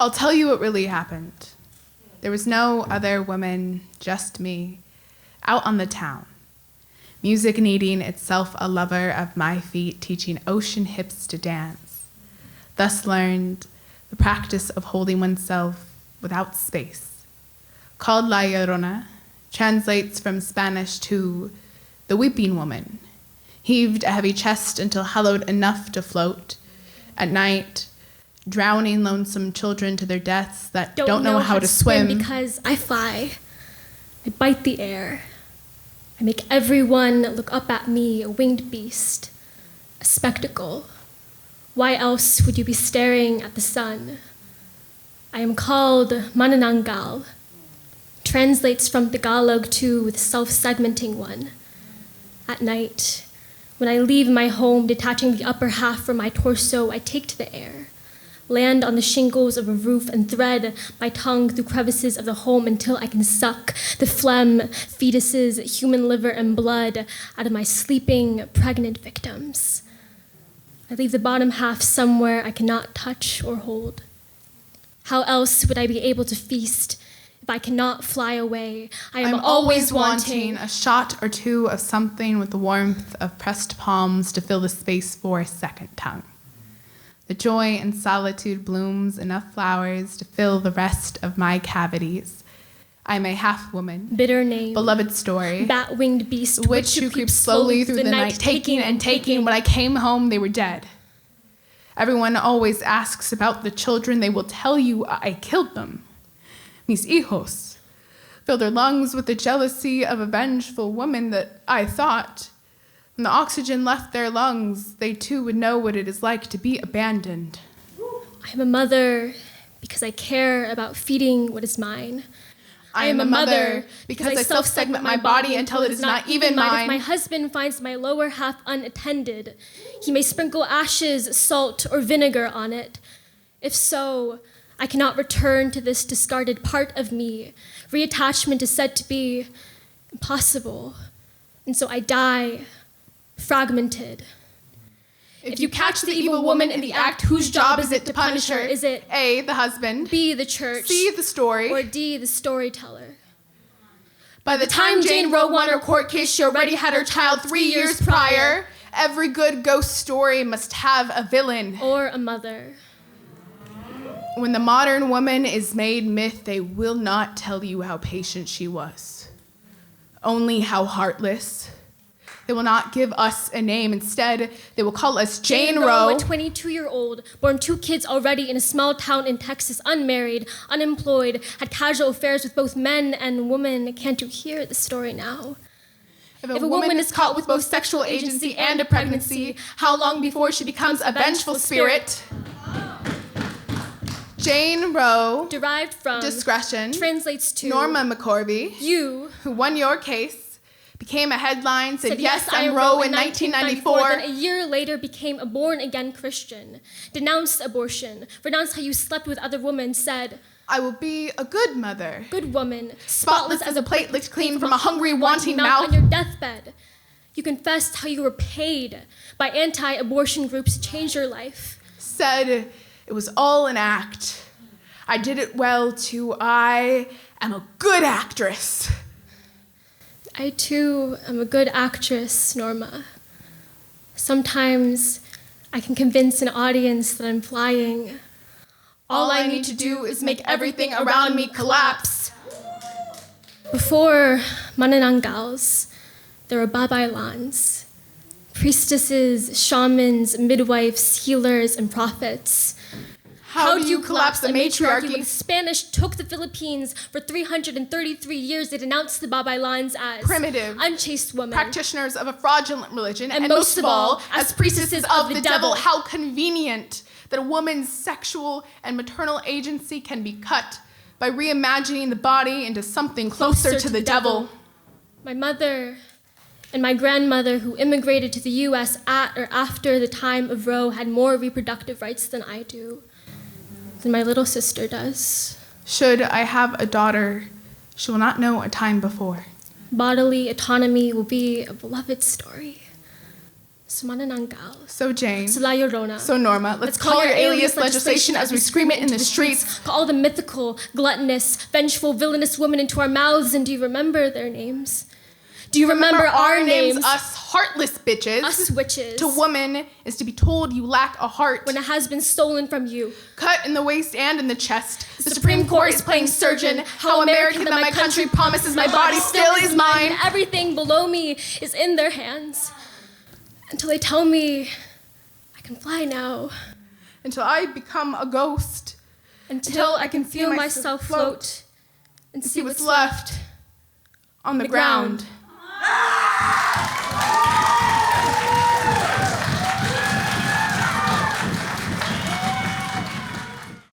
I'll tell you what really happened. There was no other woman, just me, out on the town. Music needing itself a lover of my feet, teaching ocean hips to dance. Thus learned the practice of holding oneself without space. Called La Llorona, translates from Spanish to the weeping woman. Heaved a heavy chest until hollowed enough to float. At night, drowning lonesome children to their deaths that don't know how to swim. Because I fly. I bite the air. I make everyone look up at me, a winged beast, a spectacle. Why else would you be staring at the sun? I am called Manananggal, translates from Tagalog to the self-segmenting one. At night, when I leave my home, detaching the upper half from my torso, I take to the air, land on the shingles of a roof, and thread my tongue through crevices of the home until I can suck the phlegm, fetuses, human liver, and blood out of my sleeping, pregnant victims. I leave the bottom half somewhere I cannot touch or hold. How else would I be able to feast if I cannot fly away? I'm always wanting a shot or two of something with the warmth of pressed palms to fill the space for a second tongue. The joy and solitude blooms enough flowers to fill the rest of my cavities. I'm a half-woman, bitter name, beloved story, bat-winged beast, witch who creeps slowly through the night, taking and taking. When I came home, they were dead. Everyone always asks about the children. They will tell you I killed them. Mis hijos. Fill their lungs with the jealousy of a vengeful woman that I thought, when the oxygen left their lungs, they too would know what it is like to be abandoned. I'm a mother because I care about feeding what is mine. I am a mother because I self-segment my body until it is not even mine. If my husband finds my lower half unattended, he may sprinkle ashes, salt, or vinegar on it. If so, I cannot return to this discarded part of me. Reattachment is said to be impossible, and so I die, fragmented. If you catch the evil woman in the act, whose job is it to punish her? Is it A, the husband, B, the church, C, the story, or D, the storyteller? By the time Jane Roe won her court case, she already had her child 3 years prior. Every good ghost story must have a villain. Or a mother. When the modern woman is made myth, they will not tell you how patient she was, only how heartless. They will not give us a name. Instead, they will call us Jane Roe. A 22-year-old, born 2 kids already in a small town in Texas, unmarried, unemployed, had casual affairs with both men and women. Can't you hear the story now? If a woman is caught with both sexual agency and a pregnancy, how long before she becomes a vengeful spirit? Jane Roe, derived from discretion, translates to Norma McCorvey, you, who won your case, became a headline, said yes, I'm Roe in 1994. Then a year later became a born-again Christian, denounced abortion, renounced how you slept with other women, said, I will be a good mother. Good woman, spotless as a plate licked clean from a hungry, wanting mouth. On your deathbed, you confessed how you were paid by anti-abortion groups to change your life. Said it was all an act. I did it well, too. I am a good actress. I, too, am a good actress, Norma. Sometimes I can convince an audience that I'm flying. All I need to do is make everything around me collapse. Before Manananggals, there were babaylans, priestesses, shamans, midwives, healers, and prophets. How do you collapse the matriarchy? When the Spanish took the Philippines for 333 years, they denounced the babaylans as primitive, unchaste women, practitioners of a fraudulent religion, and most of all, as priestesses of the devil. How convenient that a woman's sexual and maternal agency can be cut by reimagining the body into something closer to the devil. My mother and my grandmother, who immigrated to the U.S. at or after the time of Roe, had more reproductive rights than I do, than my little sister does. Should I have a daughter, she will not know a time before. Bodily autonomy will be a beloved story. So manananggal. So Jane. So La Llorona. So Norma. Let's call your alias legislation as we scream it in the streets. Call all the mythical, gluttonous, vengeful, villainous women into our mouths, and do you remember their names? Do you remember our names? Us heartless bitches. Us witches. To woman is to be told you lack a heart. When it has been stolen from you. Cut in the waist and in the chest. The Supreme Court is playing surgeon. How American that my country promises my body still is mine. And everything below me is in their hands. Until they tell me I can fly now. Until I become a ghost. Until I can feel myself float. And see what's left on the ground.